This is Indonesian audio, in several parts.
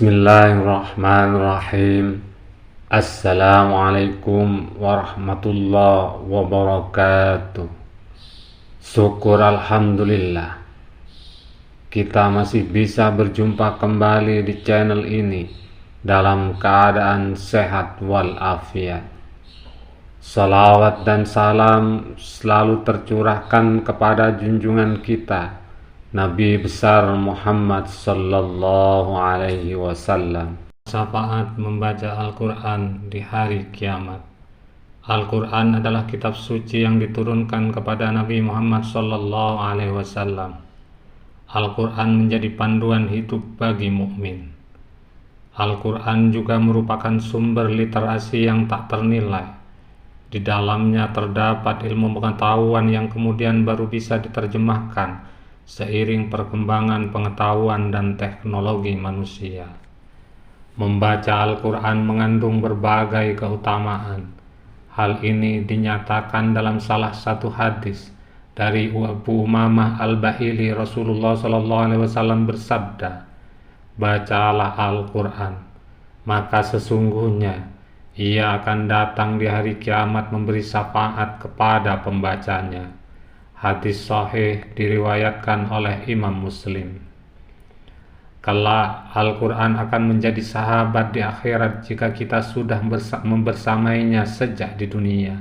Bismillahirrahmanirrahim. Assalamualaikum warahmatullahi wabarakatuh. Syukur alhamdulillah, kita masih bisa berjumpa kembali di channel ini dalam keadaan sehat walafiat. Salawat dan salam selalu tercurahkan kepada junjungan kita Nabi besar Muhammad sallallahu alaihi wasallam. Syafaat membaca Al-Quran di hari kiamat. Al-Quran adalah kitab suci yang diturunkan kepada Nabi Muhammad sallallahu alaihi wasallam. Al-Quran menjadi panduan hidup bagi mukmin. Al-Quran juga merupakan sumber literasi yang tak ternilai. Di dalamnya terdapat ilmu pengetahuan yang kemudian baru bisa diterjemahkan seiring perkembangan pengetahuan dan teknologi manusia. Membaca Al-Quran mengandung berbagai keutamaan. Hal ini dinyatakan dalam salah satu hadis dari Abu Umamah Al-Bahili. Rasulullah SAW bersabda, "Bacalah Al-Quran, maka sesungguhnya ia akan datang di hari kiamat memberi syafaat kepada pembacanya." Hadis sahih diriwayatkan oleh Imam Muslim. Kelak Al-Quran akan menjadi sahabat di akhirat jika kita sudah membersamainya sejak di dunia.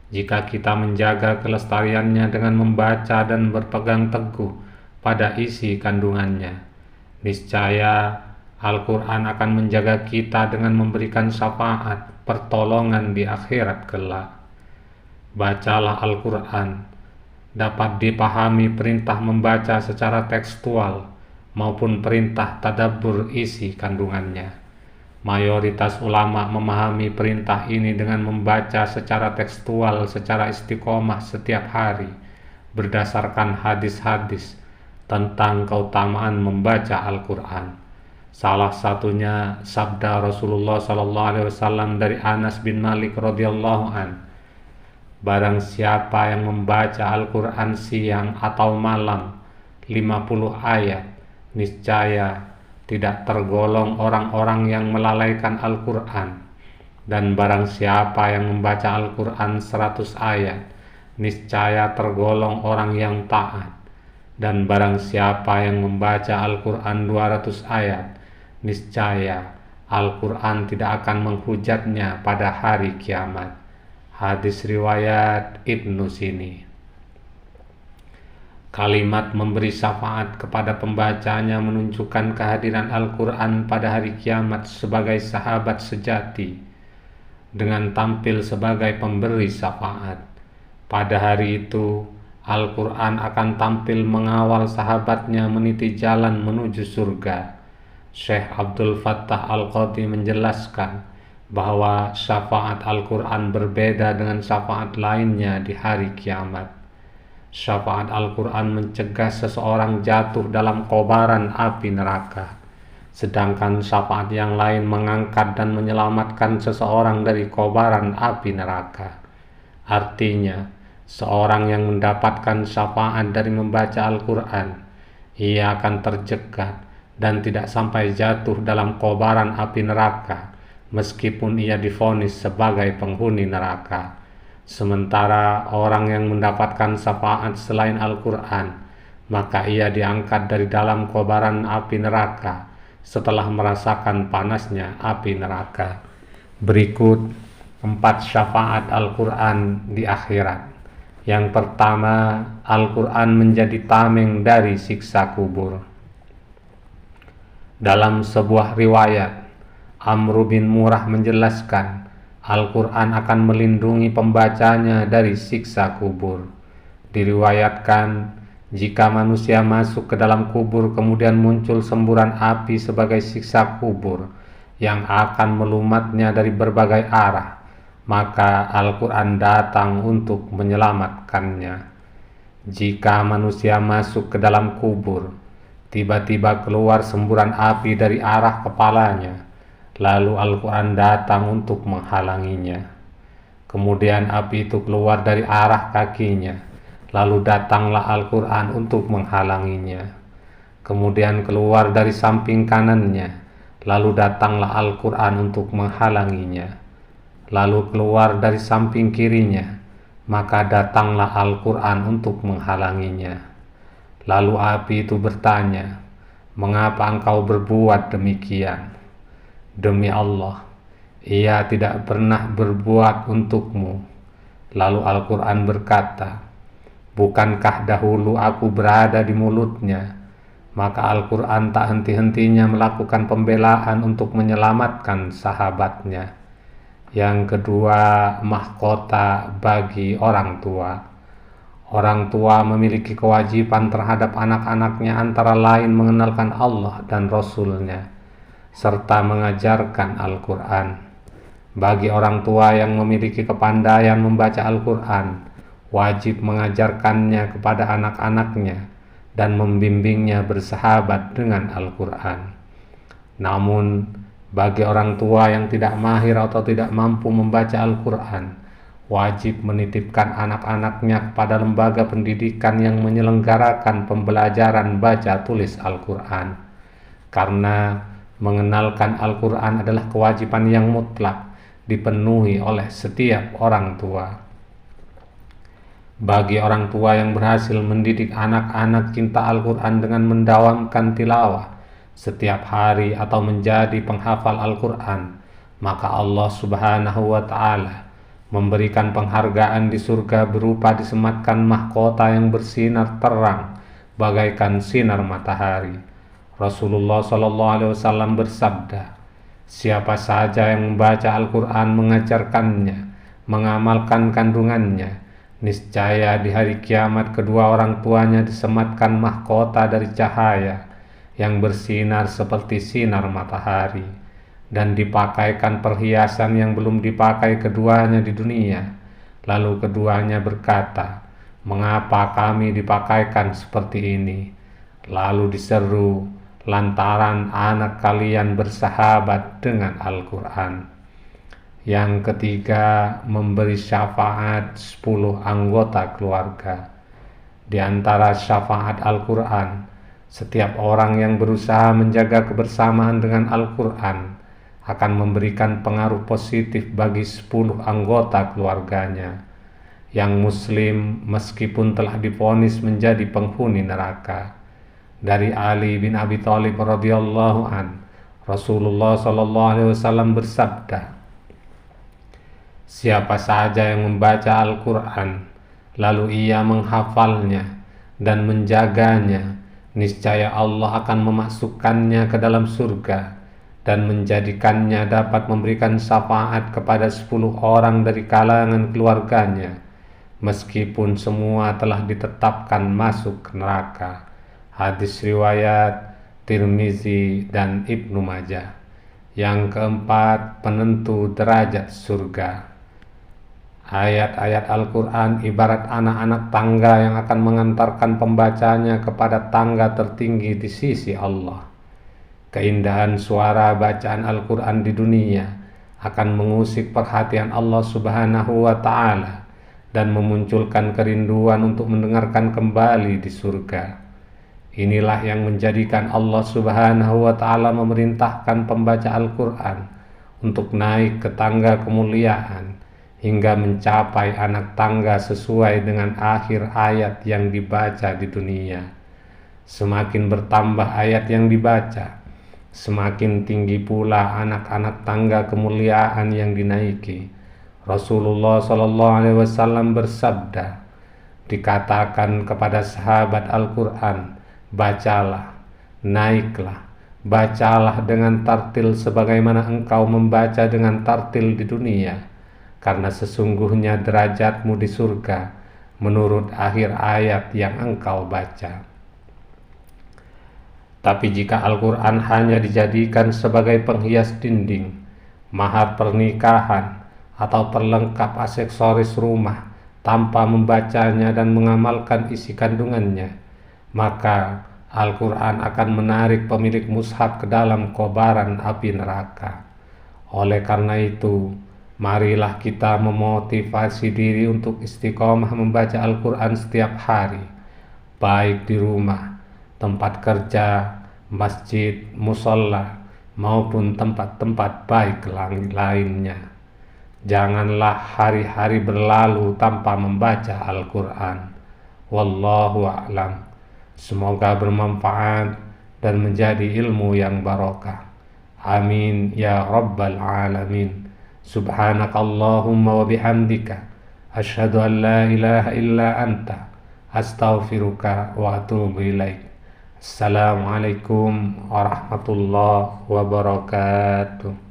Jika kita menjaga kelestariannya dengan membaca dan berpegang teguh pada isi kandungannya, niscaya Al-Quran akan menjaga kita dengan memberikan syafaat pertolongan di akhirat kelak. Bacalah Al-Quran dapat dipahami perintah membaca secara tekstual maupun perintah tadabbur isi kandungannya. Mayoritas ulama memahami perintah ini dengan membaca secara tekstual secara istiqomah setiap hari berdasarkan hadis-hadis tentang keutamaan membaca Al-Quran. Salah satunya sabda Rasulullah SAW dari Anas bin Malik radhiyallahu an, "Barang siapa yang membaca Al-Quran siang atau malam 50 ayat, niscaya tidak tergolong orang-orang yang melalaikan Al-Quran. Dan barang siapa yang membaca Al-Quran 100 ayat, niscaya tergolong orang yang taat. Dan barang siapa yang membaca Al-Quran 200 ayat, niscaya Al-Quran tidak akan menghujatnya pada hari kiamat." Hadis riwayat Ibnu Sini. Kalimat memberi syafaat kepada pembacanya menunjukkan kehadiran Al-Quran pada hari kiamat sebagai sahabat sejati dengan tampil sebagai pemberi syafaat. Pada hari itu Al-Quran akan tampil mengawal sahabatnya meniti jalan menuju surga. Syekh Abdul Fattah Al-Qadhi menjelaskan bahwa syafaat Al-Quran berbeda dengan syafaat lainnya di hari kiamat. Syafaat Al-Quran mencegah seseorang jatuh dalam kobaran api neraka, sedangkan syafaat yang lain mengangkat dan menyelamatkan seseorang dari kobaran api neraka. Artinya, seorang yang mendapatkan syafaat dari membaca Al-Quran, ia akan terjegat dan tidak sampai jatuh dalam kobaran api neraka meskipun ia divonis sebagai penghuni neraka. Sementara orang yang mendapatkan syafaat selain Al-Quran, maka ia diangkat dari dalam kobaran api neraka setelah merasakan panasnya api neraka. Berikut 4 syafaat Al-Quran di akhirat. Yang pertama, Al-Quran menjadi tameng dari siksa kubur. Dalam sebuah riwayat, Amr bin Murrah menjelaskan, Al-Quran akan melindungi pembacanya dari siksa kubur. Diriwayatkan, jika manusia masuk ke dalam kubur kemudian muncul semburan api sebagai siksa kubur yang akan melumatnya dari berbagai arah, maka Al-Quran datang untuk menyelamatkannya. Jika manusia masuk ke dalam kubur, tiba-tiba keluar semburan api dari arah kepalanya, lalu Al-Quran datang untuk menghalanginya. Kemudian api itu keluar dari arah kakinya, lalu datanglah Al-Quran untuk menghalanginya. Kemudian keluar dari samping kanannya, lalu datanglah Al-Quran untuk menghalanginya. Lalu keluar dari samping kirinya, maka datanglah Al-Quran untuk menghalanginya. Lalu api itu bertanya, "Mengapa engkau berbuat demikian?" "Demi Allah, ia tidak pernah berbuat untukmu." Lalu Al-Quran berkata, "Bukankah dahulu aku berada di mulutnya?" Maka Al-Quran tak henti-hentinya melakukan pembelaan untuk menyelamatkan sahabatnya. Yang kedua, mahkota bagi orang tua. Orang tua memiliki kewajiban terhadap anak-anaknya antara lain mengenalkan Allah dan Rasul-Nya, serta mengajarkan Al-Quran. Bagi orang tua yang memiliki kepandaian membaca Al-Quran, wajib mengajarkannya kepada anak-anaknya dan membimbingnya bersahabat dengan Al-Quran. Namun, bagi orang tua yang tidak mahir atau tidak mampu membaca Al-Quran, wajib menitipkan anak-anaknya kepada lembaga pendidikan yang menyelenggarakan pembelajaran baca tulis Al-Quran, karena mengenalkan Al-Quran adalah kewajiban yang mutlak dipenuhi oleh setiap orang tua. Bagi orang tua yang berhasil mendidik anak-anak cinta Al-Quran dengan mendawamkan tilawah setiap hari atau menjadi penghafal Al-Quran, maka Allah Subhanahu wa Ta'ala memberikan penghargaan di surga berupa disematkan mahkota yang bersinar terang bagaikan sinar matahari. Rasulullah SAW bersabda, "Siapa saja yang membaca Al-Quran, mengajarkannya, mengamalkan kandungannya, niscaya di hari kiamat kedua orang tuanya disematkan mahkota dari cahaya yang bersinar seperti sinar matahari, dan dipakaikan perhiasan yang belum dipakai keduanya di dunia." Lalu keduanya berkata, "Mengapa kami dipakaikan seperti ini?" Lalu diseru, "Lantaran anak kalian bersahabat dengan Al-Quran." Yang ketiga, memberi syafaat 10 anggota keluarga. Di antara syafaat Al-Quran, setiap orang yang berusaha menjaga kebersamaan dengan Al-Quran akan memberikan pengaruh positif bagi 10 anggota keluarganya yang muslim meskipun telah divonis menjadi penghuni neraka. Dari Ali bin Abi Thalib radhiyallahu an, Rasulullah SAW bersabda, "Siapa saja yang membaca Al-Quran lalu ia menghafalnya dan menjaganya, niscaya Allah akan memasukkannya ke dalam surga dan menjadikannya dapat memberikan syafaat kepada 10 orang dari kalangan keluarganya, meskipun semua telah ditetapkan masuk ke neraka." Hadis riwayat Tirmizi dan Ibnu Majah. Yang keempat, penentu derajat surga. Ayat-ayat Al-Quran ibarat anak-anak tangga yang akan mengantarkan pembacanya kepada tangga tertinggi di sisi Allah. Keindahan suara bacaan Al-Quran di dunia akan mengusik perhatian Allah Subhanahu wa Ta'ala dan memunculkan kerinduan untuk mendengarkan kembali di surga. Inilah yang menjadikan Allah Subhanahu wa Ta'ala memerintahkan pembaca Al-Quran untuk naik ke tangga kemuliaan hingga mencapai anak tangga sesuai dengan akhir ayat yang dibaca di dunia. Semakin bertambah ayat yang dibaca, semakin tinggi pula anak-anak tangga kemuliaan yang dinaiki. Rasulullah SAW bersabda, dikatakan kepada sahabat Al-Quran, "Bacalah, naiklah, bacalah dengan tartil sebagaimana engkau membaca dengan tartil di dunia, karena sesungguhnya derajatmu di surga menurut akhir ayat yang engkau baca." Tapi jika Al-Quran hanya dijadikan sebagai penghias dinding, mahar pernikahan, atau perlengkap aksesoris rumah tanpa membacanya dan mengamalkan isi kandungannya, maka Al-Quran akan menarik pemilik mushaf ke dalam kobaran api neraka. Oleh karena itu, marilah kita memotivasi diri untuk istiqomah membaca Al-Quran setiap hari, baik di rumah, tempat kerja, masjid, musola, maupun tempat-tempat baik lainnya. Janganlah hari-hari berlalu tanpa membaca Al-Quran. Wallahu a'lam. Semoga bermanfaat dan menjadi ilmu yang barokah. Amin ya rabbal alamin. Subhanakallahumma wa bihamdika asyhadu an la ilaha illa anta astaghfiruka wa atubu ilaik. Assalamualaikum warahmatullahi wabarakatuh.